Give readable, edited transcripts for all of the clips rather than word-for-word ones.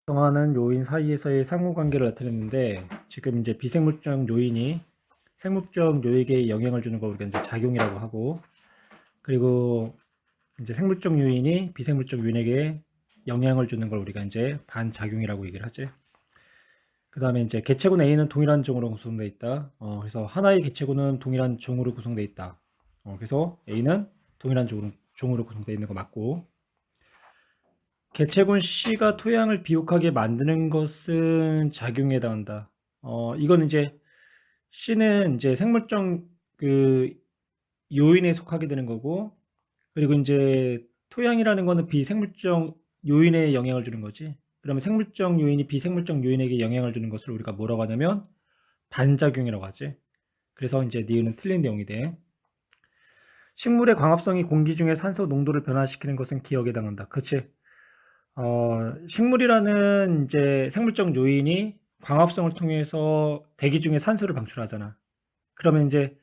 정하는 요인 사이에서의 상호관계를 나타냈는데 지금 이제 비생물적 요인이 생물적 요인에 영향을 주는 걸 우리가 이제 작용이라고 하고, 그리고 이제 생물적 요인이 비생물적 요인에게 영향을 주는 걸 우리가 이제 반작용이라고 얘기를 하지. 그 다음에 이제 개체군 A는 동일한 종으로 구성되어 있다. 그래서 하나의 개체군은 동일한 종으로 구성되어 있다. 그래서 A는 동일한 종으로 구성되어 있는 거 맞고, 개체군 C가 토양을 비옥하게 만드는 것은 작용에 해당한다. 이건 이제 C는 이제 생물적 그 요인에 속하게 되는 거고, 그리고 이제 토양이라는 거는 비생물적 요인에 영향을 주는 거지. 그러면 생물적 요인이 비생물적 요인에게 영향을 주는 것을 우리가 뭐라고 하냐면 반작용이라고 하지. 그래서 이제 니은은 틀린 내용이 돼. 식물의 광합성이 공기 중에 산소 농도를 변화시키는 것은 기억에 해당한다. 그렇지. 식물이라는 이제 생물적 요인이 광합성을 통해서 대기 중에 산소를 방출하잖아. 그러면 이제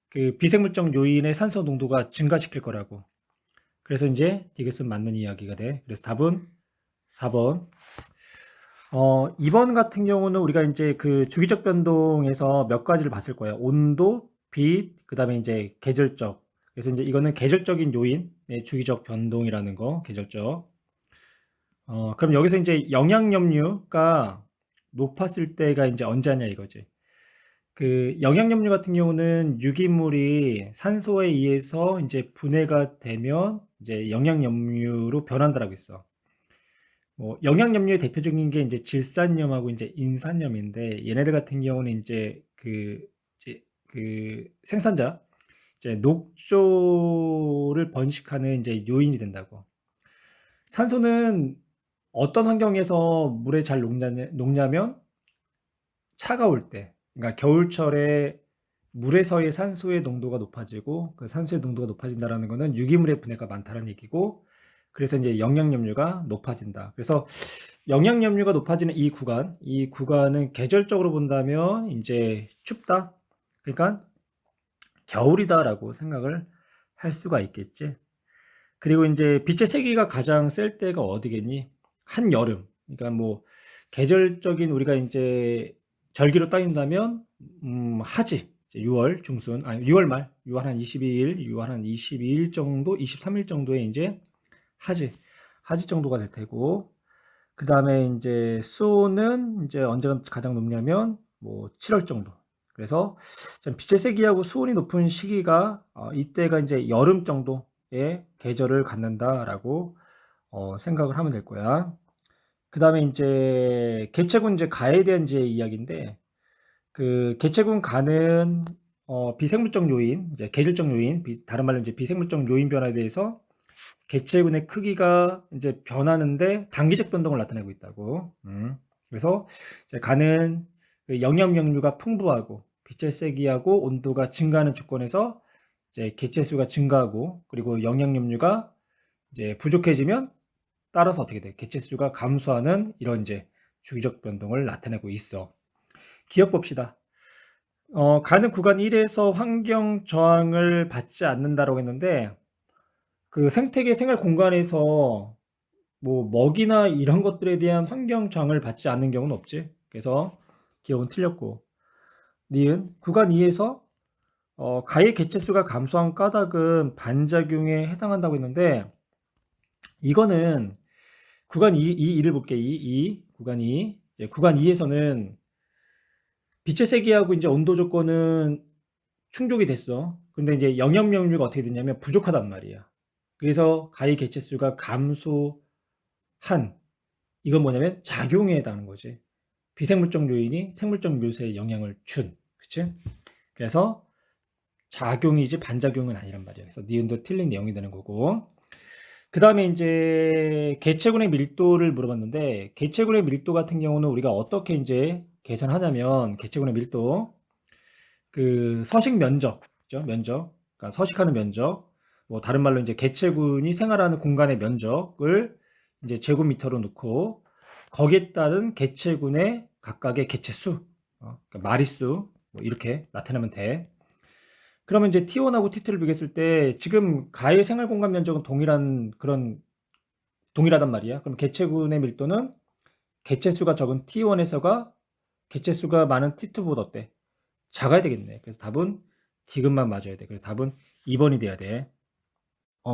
그 비생물적 요인의 산소 농도가 증가시킬 거라고. 그래서 이제 디귿은 맞는 이야기가 돼. 그래서 답은 4번. 2번 같은 경우는 우리가 이제 그 주기적 변동에서 몇 가지를 봤을 거야. 온도, 빛, 그 다음에 이제 계절적. 그래서 이제 이거는 계절적인 요인, 네, 주기적 변동이라는 거, 계절적. 그럼 여기서 이제 영양염류가 높았을 때가 이제 언제 하냐 이거지. 그 영양염류 같은 경우는 유기물이 산소에 의해서 이제 분해가 되면 이제 영양염류로 변한다라고 했어. 뭐 영양염류의 대표적인 게 이제 질산염하고 이제 인산염인데, 얘네들 같은 경우는 이제 그 생산자 이제 녹조를 번식하는 이제 요인이 된다고. 산소는 어떤 환경에서 물에 잘 녹냐면 차가울 때, 그러니까 겨울철에 물에서의 산소의 농도가 높아지고, 그 산소의 농도가 높아진다라는 것은 유기물의 분해가 많다는 얘기고, 그래서 이제 영양염류가 높아진다. 그래서 영양염류가 높아지는 이 구간은 계절적으로 본다면 이제 춥다. 그러니까 겨울이다라고 생각을 할 수가 있겠지. 그리고 이제 빛의 세기가 가장 셀 때가 어디겠니? 한여름. 그러니까 뭐 계절적인 우리가 이제 절기로 따진다면 하지. 이제 6월 중순, 아니 6월 말, 6월 한 22일, 6월 한 22일 정도, 23일 정도에 이제 하지 정도가 될 테고, 그 다음에 이제 수온은 이제 언제가 가장 높냐면 뭐 7월 정도. 그래서 빛의 세기하고 수온이 높은 시기가 이때가 이제 여름 정도의 계절을 갖는다라고 생각을 하면 될 거야. 그 다음에 이제 개체군 이제 가에 대한 이제 이야기인데, 그 개체군 가는 비생물적 요인, 이제 계절적 요인, 다른 말로 이제 비생물적 요인 변화에 대해서 개체군의 크기가 이제 변하는데 단기적 변동을 나타내고 있다고. 그래서 이제 가는 그 영양염류가 풍부하고 빛의 세기하고 온도가 증가하는 조건에서 이제 개체 수가 증가하고, 그리고 영양염류가 이제 부족해지면 따라서 어떻게 돼? 개체 수가 감소하는 이런 이제 주기적 변동을 나타내고 있어. 기억 봅시다. 가는 구간 1에서 환경 저항을 받지 않는다라고 했는데, 그 생태계 생활 공간에서 뭐 먹이나 이런 것들에 대한 환경 저항을 받지 않는 경우는 없지. 그래서 기억은 틀렸고, 니은 구간 2에서 가의 개체수가 감소한 까닭은 반작용에 해당한다고 했는데, 이거는 구간 2를 볼게. 구간 2. 이제 구간 2에서는 빛의 세기하고 이제 온도 조건은 충족이 됐어. 근데 이제 영양염류가 어떻게 됐냐면 부족하단 말이야. 그래서 가의 개체수가 감소한, 이건 뭐냐면 작용에 해당하는 거지. 비생물적 요인이 생물적 요소에 영향을 준. 그치? 그래서 작용이지 반작용은 아니란 말이야. 그래서 니은도 틀린 내용이 되는 거고. 그 다음에 이제 개체군의 밀도를 물어봤는데, 개체군의 밀도 같은 경우는 우리가 어떻게 이제 계산하냐면, 개체군의 밀도, 그 서식 면적, 그죠? 면적. 그러니까 서식하는 면적. 뭐 다른 말로 이제 개체군이 생활하는 공간의 면적을 이제 제곱미터로 놓고, 거기에 따른 개체군의 각각의 개체수, 그러니까 마리수, 뭐 이렇게 나타내면 돼. 그러면 이제 T1하고 T2를 비교했을 때 지금 가의 생활 공간 면적은 동일하단 말이야. 그럼 개체군의 밀도는 개체수가 적은 T1에서가 개체수가 많은 T2보다 어때? 작아야 되겠네. 그래서 답은 디귿만 맞아야 돼. 그래서 답은 2번이 돼야 돼.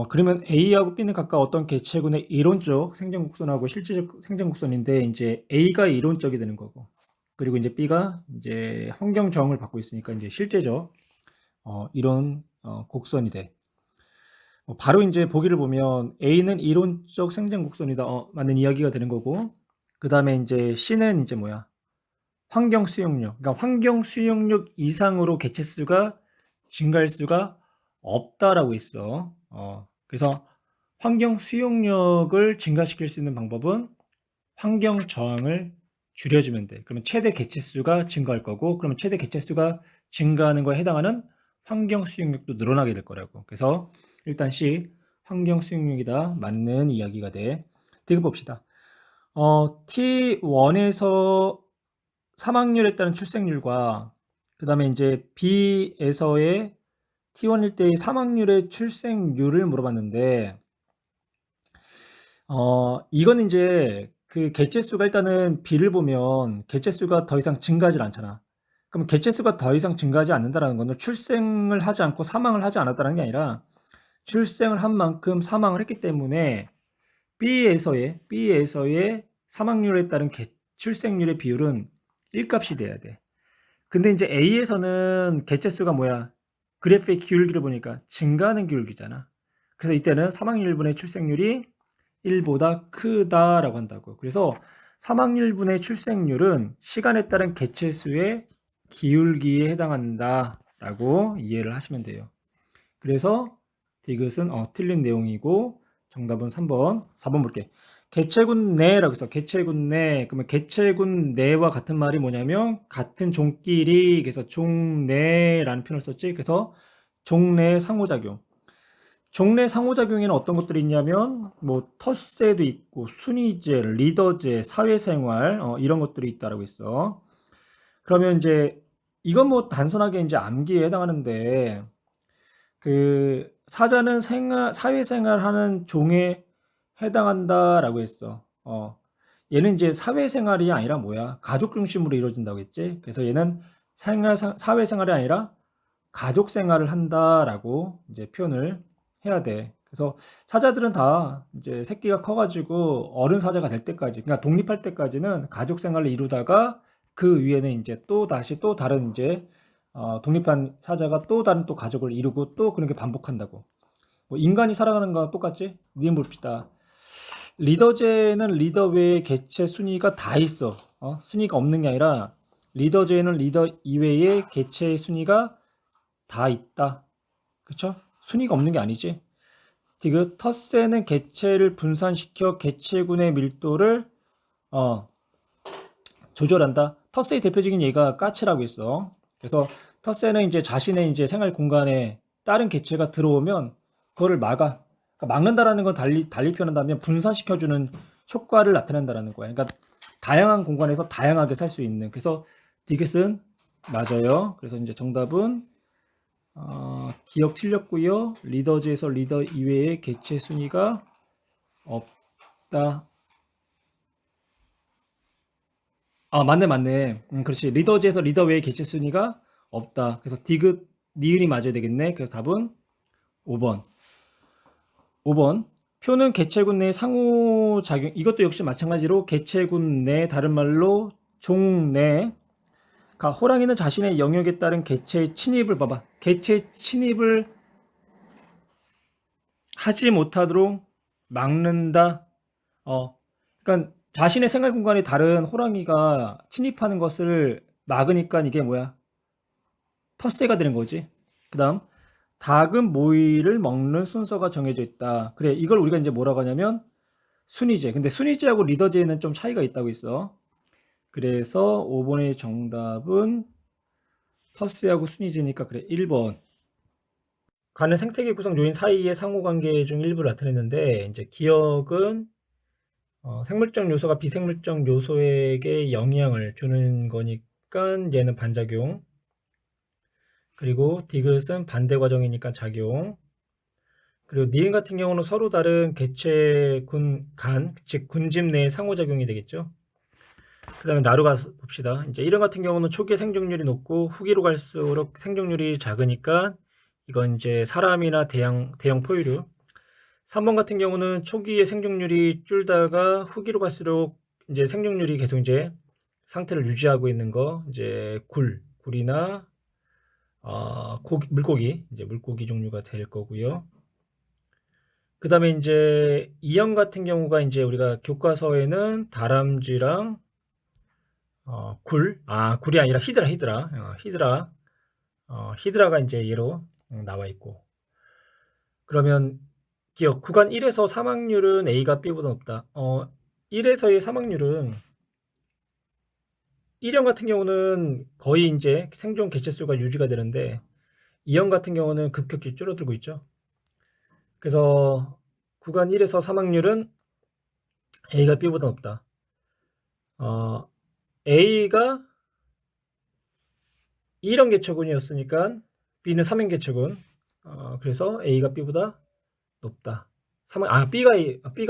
그러면 A하고 B는 각각 어떤 개체군의 이론적 생전곡선하고 실제적 생전곡선인데 이제 A가 이론적이 되는 거고, 그리고 이제 B가 이제 환경 저항을 받고 있으니까 이제 실제적 이런 곡선이 돼. 바로 이제 보기를 보면 A는 이론적 생전곡선이다. 맞는 이야기가 되는 거고, 그 다음에 이제 C는 이제 뭐야? 환경 수용력. 그러니까 환경 수용력 이상으로 개체수가 증가할 수가 없다라고 있어. 그래서 환경 수용력을 증가시킬 수 있는 방법은 환경 저항을 줄여주면 돼. 그러면 최대 개체수가 증가할 거고, 그러면 최대 개체수가 증가하는 거에 해당하는 환경 수용력도 늘어나게 될 거라고. 그래서 일단 C, 환경 수용력이다. 맞는 이야기가 돼. 디귿 봅시다. T1에서 사망률에 따른 출생률과 그 다음에 이제 B에서의 T1일 때의 사망률의 출생률을 물어봤는데, 이거는 이제 그 개체수가 일단은 B를 보면 개체수가 더 이상 증가하지 않잖아. 그럼 개체수가 더 이상 증가하지 않는다는 거는 출생을 하지 않고 사망을 하지 않았다는 게 아니라 출생을 한 만큼 사망을 했기 때문에 B에서의 사망률에 따른 출생률의 비율은 1값이 돼야 돼. 근데 이제 A에서는 개체수가 뭐야? 그래프의 기울기를 보니까 증가하는 기울기잖아. 그래서 이때는 사망률분의 출생률이 1보다 크다라고 한다고. 그래서 사망률분의 출생률은 시간에 따른 개체수의 기울기에 해당한다라고 이해를 하시면 돼요. 그래서 디귿은 틀린 내용이고 정답은 3번. 4번 볼게. 개체군 내라고 했어. 개체군 내. 그러면 개체군 내와 같은 말이 뭐냐면 같은 종끼리, 그래서 종내라는 표현을 썼지. 그래서 종내 상호작용. 종내 상호작용에는 어떤 것들이 있냐면 뭐 텃세도 있고 순위제, 리더제, 사회생활 이런 것들이 있다라고 있어. 그러면 이제 이건 뭐 단순하게 이제 암기에 해당하는데, 그 사자는 사회생활하는 종에 해당한다라고 했어. 얘는 이제 사회생활이 아니라 뭐야? 가족 중심으로 이루어진다고 했지. 그래서 얘는 사회생활이 아니라 가족생활을 한다라고 이제 표현을 해야 돼. 그래서 사자들은 다 이제 새끼가 커가지고 어른 사자가 될 때까지, 그러니까 독립할 때까지는 가족생활을 이루다가 그 위에는 이제 또 다시 또 다른 이제 독립한 사자가 또 다른 또 가족을 이루고 또 그런 게 반복한다고. 뭐 인간이 살아가는 거랑 똑같지? 니은 봅시다. 리더제는 리더 외에 개체 순위가 다 있어. 순위가 없는 게 아니라 리더제에는 리더 이외에 개체 순위가 다 있다. 그쵸? 순위가 없는 게 아니지. 디귿 텃세는 개체를 분산시켜 개체군의 밀도를 조절한다. 텃세의 대표적인 예가 까치라고 했어. 그래서 텃세는 이제 자신의 이제 생활 공간에 다른 개체가 들어오면 그거를 막아. 그러니까 막는다라는 건 달리 표현한다면 분산시켜주는 효과를 나타낸다라는 거야. 그러니까 다양한 공간에서 다양하게 살 수 있는. 그래서 디귿은 맞아요. 그래서 이제 정답은 기억 틀렸고요. 리더즈에서 리더 이외의 개체 순위가 없다. 맞네. 그렇지. 리더즈에서 리더 외의 개체 순위가 없다. 그래서 디귿, 니은이 맞아야 되겠네. 그래서 답은 5번. 5번. 표는 개체군 내 상호작용, 이것도 역시 마찬가지로 개체군 내, 다른 말로 종내. 호랑이는 자신의 영역에 따른 개체의 침입을 봐봐. 개체 침입을 하지 못하도록 막는다. 그러니까 자신의 생활 공간에 다른 호랑이가 침입하는 것을 막으니까 이게 뭐야? 텃세가 되는 거지. 그다음 닭은 모이를 먹는 순서가 정해져 있다. 그래, 이걸 우리가 이제 뭐라고 하냐면 순위제. 근데 순위제하고 리더제는 좀 차이가 있다고 있어. 그래서 5번의 정답은 텃세하고 순위제니까 그래, 1번. 가는 생태계 구성 요인 사이의 상호관계 중 일부를 나타냈는데, 이제 기억은 생물적 요소가 비생물적 요소에게 영향을 주는 거니까 얘는 반작용. 그리고 디귿은 반대 과정이니까 작용. 그리고 니은 같은 경우는 서로 다른 개체 즉 군집 내의 상호작용이 되겠죠. 그 다음에 나루가 봅시다. 이제 1형 같은 경우는 초기에 생존율이 높고 후기로 갈수록 생존율이 작으니까 이건 이제 사람이나 대형 포유류. 3번 같은 경우는 초기에 생존율이 줄다가 후기로 갈수록 이제 생존율이 계속 이제 상태를 유지하고 있는 거, 이제 굴이나 물고기, 이제 물고기 종류가 될 거고요. 그 다음에 이제 2형 같은 경우가 이제 우리가 교과서에는 다람쥐랑 굴이 아니라 히드라가 이제 얘로 나와 있고. 그러면 기억 구간 1에서 사망률은 A가 B보다 높다. 1에서의 사망률은 1형 같은 경우는 거의 이제 생존 개체수가 유지가 되는데 2형 같은 경우는 급격히 줄어들고 있죠. 그래서 구간 1에서 사망률은 A가 B보다 높다. A가 1형 개체군이었으니까 B는 3형 개체군. 그래서 A가 B보다 높다. B가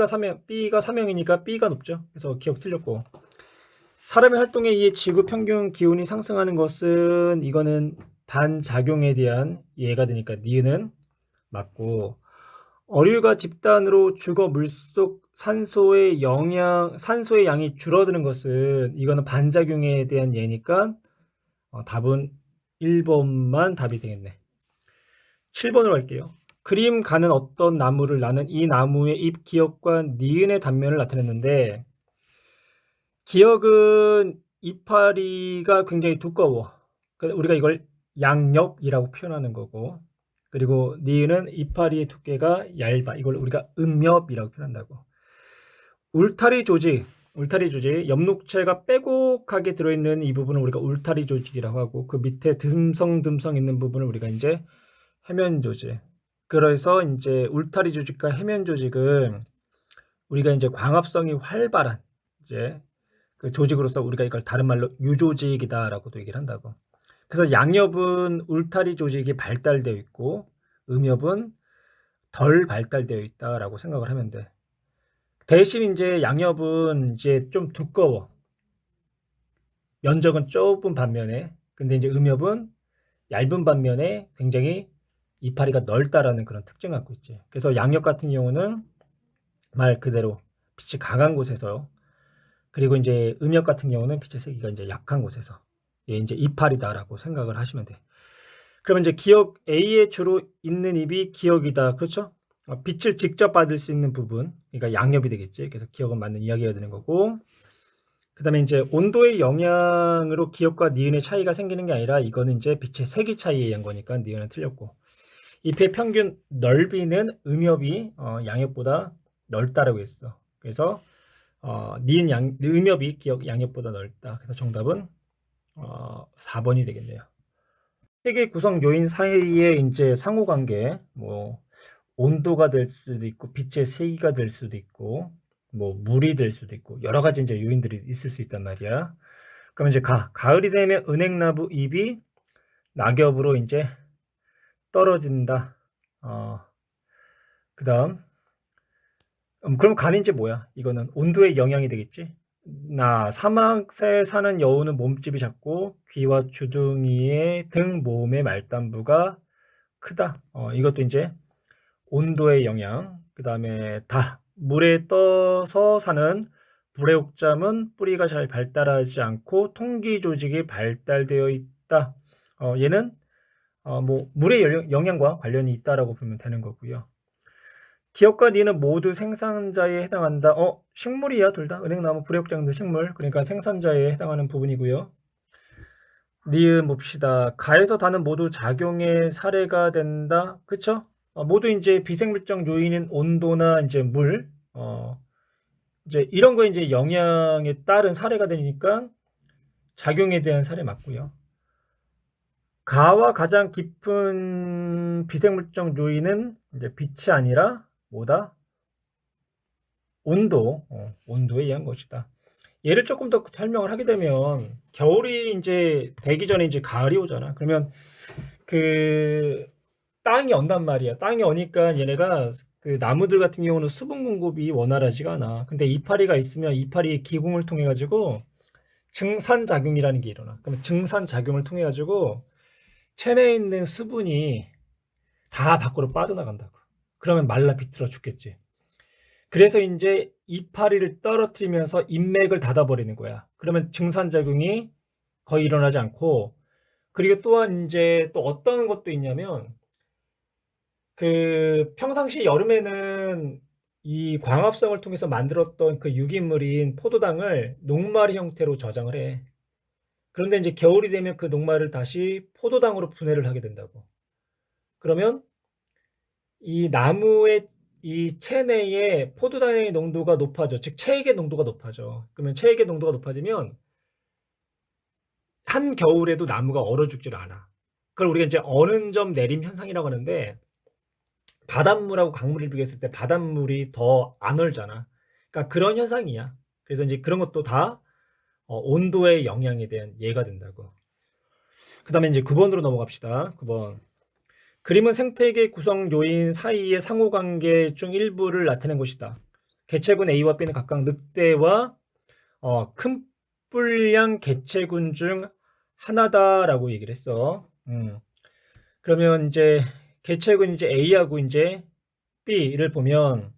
3형이니까 B가 높죠. 그래서 기억 틀렸고. 사람의 활동에 의해 지구 평균 기온이 상승하는 것은 이거는 반작용에 대한 예가 되니까 니은은 맞고, 어류가 집단으로 죽어 물속 산소의 양이 줄어드는 것은 이거는 반작용에 대한 예니까 답은 1번만 답이 되겠네. 7번으로 갈게요. 그림 가는 어떤 나무를 나는 이 나무의 잎 기역과 니은의 단면을 나타냈는데, 기역은 이파리가 굉장히 두꺼워. 우리가 이걸 양엽이라고 표현하는 거고, 그리고 니은은 이파리의 두께가 얇아. 이걸 우리가 음엽이라고 표현한다고. 울타리 조직, 엽록체가 빼곡하게 들어있는 이 부분을 우리가 울타리 조직이라고 하고, 그 밑에 듬성듬성 있는 부분을 우리가 이제 해면 조직. 그래서 이제 울타리 조직과 해면 조직은 우리가 이제 광합성이 활발한 이제 그 조직으로서 우리가 이걸 다른 말로 유조직이다라고도 얘기를 한다고. 그래서 양엽은 울타리 조직이 발달되어 있고 음엽은 덜 발달되어 있다라고 생각을 하면 돼. 대신 이제 양엽은 이제 좀 두꺼워. 면적은 좁은 반면에, 근데 이제 음엽은 얇은 반면에 굉장히 이파리가 넓다라는 그런 특징을 갖고 있지. 그래서 양엽 같은 경우는 말 그대로 빛이 강한 곳에서, 그리고 이제 음엽 같은 경우는 빛의 세기가 이제 약한 곳에서 얘 이제 이파리다라고 생각을 하시면 돼. 그러면 이제 기역 A에 주로 있는 잎이 기역이다. 그렇죠? 빛을 직접 받을 수 있는 부분, 그러니까 양엽이 되겠지. 그래서 기역은 맞는 이야기가 되는 거고. 그 다음에 이제 온도의 영향으로 기역과 니은의 차이가 생기는 게 아니라 이거는 이제 빛의 세기 차이에 의한 거니까 니은은 틀렸고. 잎의 평균 넓이는 음엽이 양엽보다 넓다라고 했어. 그래서 음엽이 기역 양엽보다 넓다. 그래서 정답은 4번이 되겠네요. 세계 구성 요인 사이에 이제 상호관계, 뭐 온도가 될 수도 있고 빛의 세기가 될 수도 있고 뭐 물이 될 수도 있고 여러 가지 이제 요인들이 있을 수 있단 말이야. 그럼 이제 가을이 되면 은행나무 잎이 낙엽으로 이제 떨어진다. 그다음 그럼 간이 이제 뭐야? 이거는 온도의 영향이 되겠지. 사막에 사는 여우는 몸집이 작고 귀와 주둥이의 등 몸의 말단부가 크다. 이것도 이제 온도의 영향. 그 다음에 물에 떠서 사는 불의 옥잠은 뿌리가 잘 발달하지 않고 통기 조직이 발달되어 있다. 얘는 뭐 물의 영향과 관련이 있다라고 보면 되는 거고요. 기역과 니는 모두 생산자에 해당한다. 식물이야, 둘 다. 은행나무, 불의옥장도 식물. 그러니까 생산자에 해당하는 부분이고요. 니은 봅시다. 가에서 다는 모두 작용의 사례가 된다. 그쵸? 모두 이제 비생물적 요인인 온도나 이제 물, 이제 이런 거 이제 영향에 따른 사례가 되니까 작용에 대한 사례 맞고요. 가와 가장 깊은 비생물적 요인은 이제 빛이 아니라 뭐다? 온도에 의한 것이다. 얘를 조금 더 설명을 하게 되면 겨울이 이제 되기 전에 이제 가을이 오잖아. 그러면 그 땅이 온단 말이야. 땅이 오니까 얘네가 그 나무들 같은 경우는 수분 공급이 원활하지가 않아. 근데 이파리가 있으면 이파리의 기공을 통해 가지고 증산작용이라는 게 일어나. 그러면 증산작용을 통해 가지고 체내에 있는 수분이 다 밖으로 빠져나간다고. 그러면 말라 비틀어 죽겠지. 그래서 이제 이파리를 떨어뜨리면서 인맥을 닫아버리는 거야. 그러면 증산작용이 거의 일어나지 않고, 그리고 또한 이제 또 어떤 것도 있냐면, 그 평상시 여름에는 이 광합성을 통해서 만들었던 그 유기물인 포도당을 녹말 형태로 저장을 해. 그런데 이제 겨울이 되면 그 녹말을 다시 포도당으로 분해를 하게 된다고. 그러면 이 나무의 이 체내에 포도당의 농도가 높아져. 즉 체액의 농도가 높아져. 그러면 체액의 농도가 높아지면 한겨울에도 나무가 얼어 죽질 않아. 그걸 우리가 이제 어는 점 내림 현상이라고 하는데, 바닷물하고 강물을 비교했을 때 바닷물이 더 안 얼잖아. 그러니까 그런 현상이야. 그래서 이제 그런 것도 다 온도의 영향에 대한 예가 된다고. 그 다음에 이제 9번으로 넘어갑시다. 9번. 그림은 생태계 구성 요인 사이의 상호관계 중 일부를 나타낸 것이다. 개체군 A와 B는 각각 늑대와 큰 뿔량 개체군 중 하나다라고 얘기를 했어. 그러면 이제 개체군 이제 A하고 이제 B를 보면,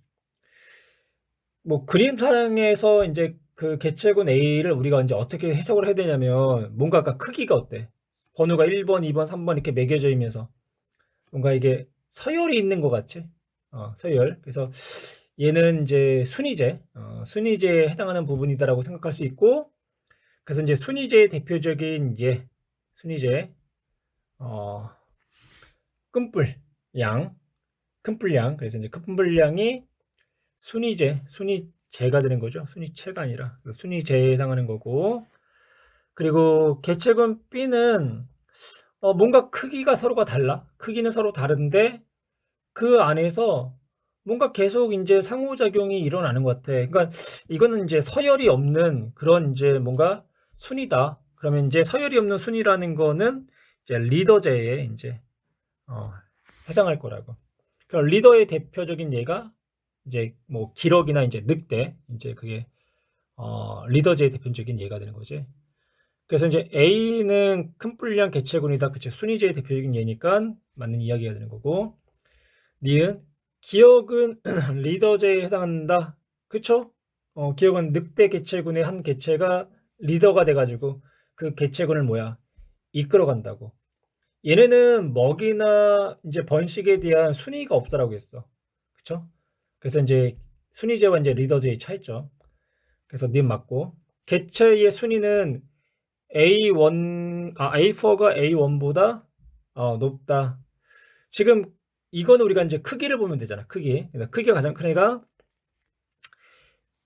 뭐 그림상에서 이제 그 개체군 A를 우리가 이제 어떻게 해석을 해야 되냐면, 뭔가 아까 크기가 어때? 번호가 1번, 2번, 3번 이렇게 매겨져 있면서 뭔가 이게 서열이 있는 것 같지? 서열. 그래서 얘는 이제 순위제, 순위제에 해당하는 부분이다라고 생각할 수 있고, 그래서 이제 순위제의 대표적인 순위제, 끈뿔양, 큰뿔량. 그래서 이제 큰뿔량이 순위제가 되는 거죠. 순위체가 아니라 순위제에 해당하는 거고, 그리고 개체군 B는 뭔가 크기가 서로가 달라. 크기는 서로 다른데 그 안에서 뭔가 계속 이제 상호작용이 일어나는 것 같아. 그러니까 이거는 이제 서열이 없는 그런 이제 뭔가 순위다. 그러면 이제 서열이 없는 순위라는 거는 이제 리더제에 이제 해당할 거라고. 그럼 리더의 대표적인 예가 이제 뭐 기럭이나 이제 늑대, 이제 그게 리더제의 대표적인 예가 되는 거지. 그래서 이제 A는 큰 뿔량 개체군이다. 그치? 순위제의 대표적인 예니까 맞는 이야기가 되는 거고, 니은 기억은 리더제에 해당한다. 그쵸? 기억은 늑대 개체군의 한 개체가 리더가 돼가지고 그 개체군을 이끌어 간다고. 얘네는 먹이나 이제 번식에 대한 순위가 없다라고 했어. 그쵸? 그래서 이제 순위제와 이제 리더제의 차이점. 그래서 님 맞고, 개체의 순위는 A4가 A1보다 높다. 지금 이거는 우리가 이제 크기를 보면 되잖아. 그래서 크기가 가장 큰 애가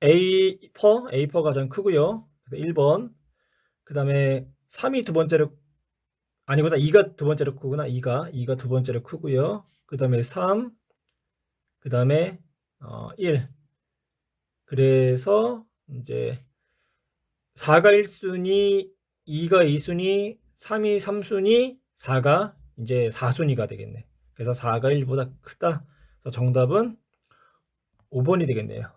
A4가 가장 크고요. 1번. 그 다음에 3이 두 번째로, 아니구나, 2가 두 번째로 크구나. 2가 두 번째로 크고요. 그 다음에 3, 그 다음에 1. 그래서 이제 4가 1순위, 2가 2순위, 3이 3순위, 4가 이제 4순위가 되겠네. 그래서 4가 1보다 크다. 그래서 정답은 5번이 되겠네요.